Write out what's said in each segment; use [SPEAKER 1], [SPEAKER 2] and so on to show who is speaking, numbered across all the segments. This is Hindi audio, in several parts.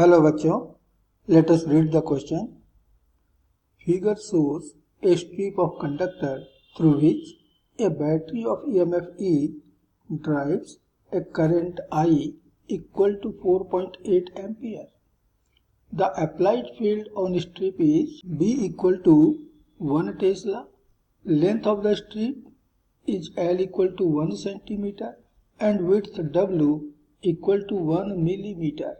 [SPEAKER 1] हेलो बच्चों, let us read the question. Figure shows a strip of conductor through which a battery of EMF E drives a current I equal to 4.8 ampere. The applied field on strip is B equal to 1 Tesla. Length of the strip is L equal to 1 centimeter and width W equal to 1 millimeter.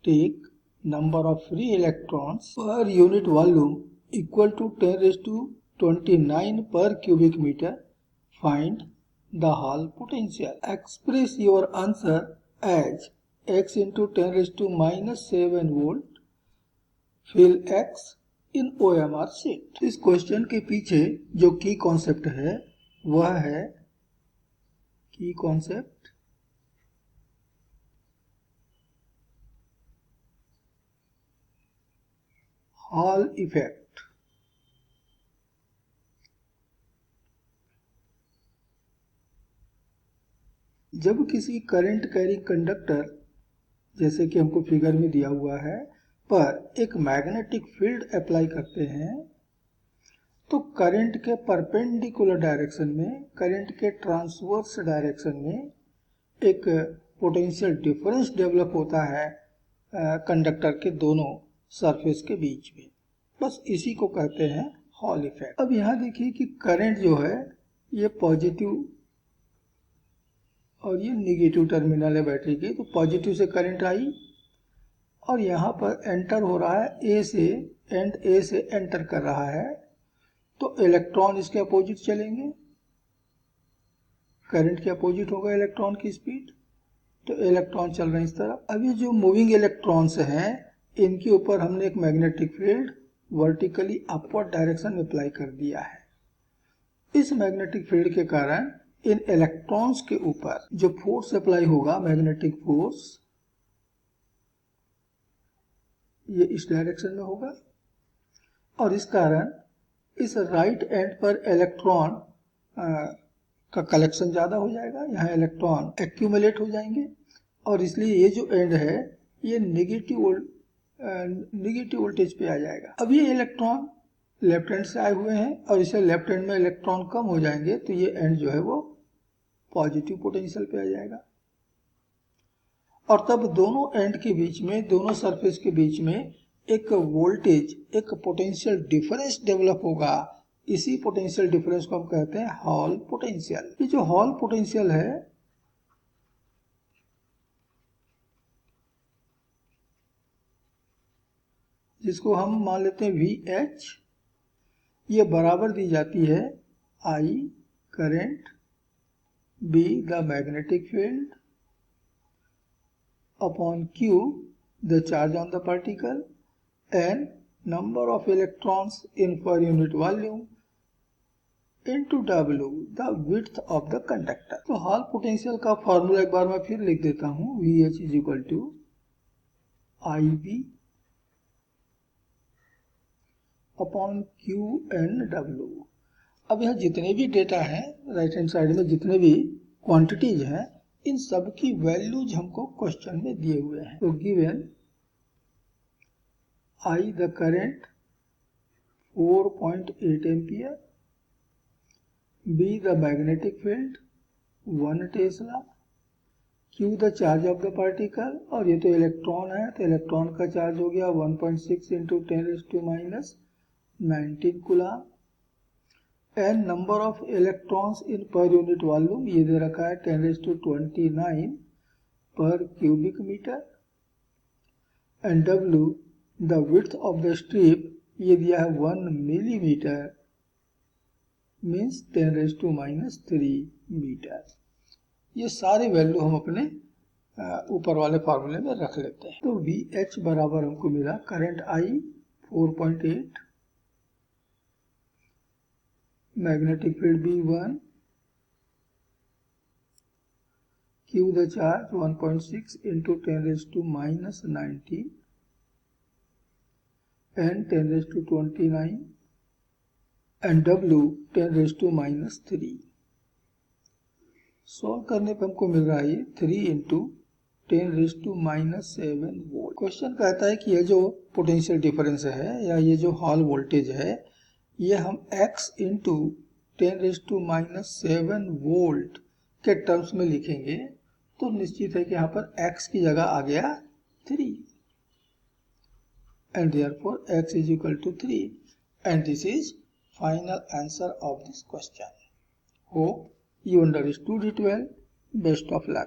[SPEAKER 1] Take number of free electrons per unit volume equal to 10 raised to 29 per cubic meter. Find the Hall potential. Express your answer as x into 10 raised to minus 7 volt. Fill x in OMR sheet. इस क्वेश्चन के पीछे जो की कॉन्सेप्ट है वह है की कॉन्सेप्ट हॉल इफेक्ट। जब किसी करंट कैरिंग कंडक्टर, जैसे कि हमको फिगर में दिया हुआ है, पर एक मैग्नेटिक फील्ड अप्लाई करते हैं तो करंट के परपेंडिकुलर डायरेक्शन में, करंट के ट्रांसवर्स डायरेक्शन में एक पोटेंशियल डिफरेंस डेवलप होता है कंडक्टर के दोनों सरफेस के बीच में। बस इसी को कहते हैं हॉल इफेक्ट। अब यहाँ देखिए कि करंट जो है ये पॉजिटिव और ये निगेटिव टर्मिनल है बैटरी की, तो पॉजिटिव से करंट आई और यहाँ पर एंटर हो रहा है ए से, एंड ए से एंटर कर रहा है, तो इलेक्ट्रॉन इसके अपोजिट चलेंगे। करंट के अपोजिट होगा इलेक्ट्रॉन की स्पीड, तो इलेक्ट्रॉन चल रहे हैं इस तरफ। अभी जो मूविंग इलेक्ट्रॉन्स हैं इनके ऊपर हमने एक magnetic field vertically upward direction में अप्लाई कर दिया है। इस मैग्नेटिक फील्ड के कारण इन इलेक्ट्रॉन्स के ऊपर जो फोर्स अप्लाई होगा, मैग्नेटिक फोर्स, ये इस डायरेक्शन में होगा और इस कारण इस राइट एंड पर इलेक्ट्रॉन का कलेक्शन ज्यादा हो जाएगा, यहाँ इलेक्ट्रॉन एक्यूमुलेट हो जाएंगे और इसलिए ये जो एंड है ये निगेटिव वोल्टेज पे आ जाएगा। अब ये इलेक्ट्रॉन लेफ्ट हैंड से आए हुए हैं और इसे लेफ्ट हैंड में इलेक्ट्रॉन कम हो जाएंगे तो ये एंड जो है वो पॉजिटिव पोटेंशियल पे आ जाएगा और तब दोनों एंड के बीच में, दोनों सरफेस के बीच में एक वोल्टेज, एक पोटेंशियल डिफरेंस डेवलप होगा। इसी पोटेंशियल डिफरेंस को हम कहते हैं हॉल पोटेंशियल। ये जो हॉल पोटेंशियल है जिसको हम मान लेते हैं VH, ये बराबर दी जाती है I current, B the magnetic field upon Q the charge on the particle, N number of electrons in per unit volume into W the width of the conductor. तो हॉल पोटेंशियल का फॉर्मूला एक बार मैं फिर लिख देता हूं, VH is equal to IB upon QNW। अब यहाँ जितने भी डेटा हैं राइट हैंड साइड में, जितने भी क्वांटिटीज हैं, इन सब की वैल्यूज हमको क्वेश्चन में दिए हुए हैं। तो given I the current 4.8 ampere, B the magnetic field 1 Tesla, Q the charge of the particle, और ये तो इलेक्ट्रॉन है तो इलेक्ट्रॉन का चार्ज हो गया 1.6 into 10⁻⁻⁹ 19 coulomb, N number of electrons in per unit volume ये दे रखा है 10⁻29 per cubic metre, and W the width of the strip ये दिया है 1 मिलीमीटर, मीन्स 10⁻³ मीटर। ये सारे वैल्यू हम अपने ऊपर वाले फार्मूले में रख लेते हैं। तो VH बराबर हमको मिला current I 4.8, magnetic field B1, Q the charge 1.6 into 10⁻⁻⁹ N 10⁻29 and W 10⁻³ solve करने पर हमको मिल रहा है 3 इंटू 10⁻⁷ वोल्ट। क्वेश्चन कहता है कि ये जो पोटेंशियल डिफरेंस है या ये जो हॉल वोल्टेज है ये हम x इंटू 10⁻⁷ वोल्ट के टर्म्स में लिखेंगे तो निश्चित है कि यहाँ पर x की जगह आ गया 3 and therefore x is equal to 3 and this is final answer of this question. Hope you understood it well. Best of luck.